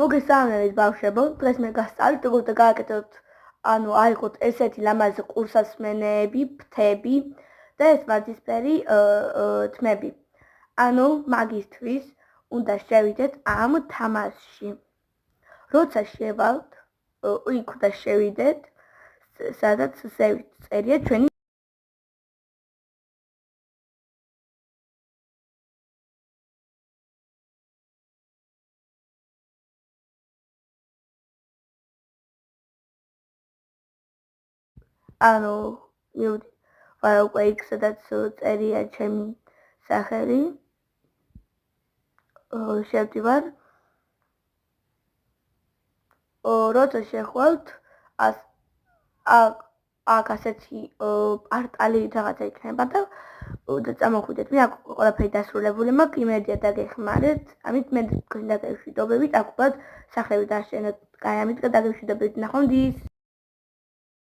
მოგესალმებით ბავშვებო, დღეს მე გასწავლით როგორ გააკეთოთ, აიღოთ ესეთი ლამაზი ყურსასმენები, ფრთები და ეს ვარდისფერი თმები. მაგისთვის უნდა შევიდეთ ამ თამაშში. როცა შევალთ, იქ უნდა შევიდეთ, სადაც წერია ჩვენი მივდით ვარ უკვე იქ, სადაც წერია ჩემი სახელი. შევდივარ. როცა შეხვალთ, აქ ასეთი პარტალი რაღაცა იქნება და წამოხვიდეთ. მე აქ ყველაფერი დასრულებული მაქვს, იმედია დაგეხმარეთ. ამით მე გქონდა დაგვიშვიდობებით, აქ უკვე სახლები დააშენოთ. ამით დაგიშვიდობებით. ნახვამდის.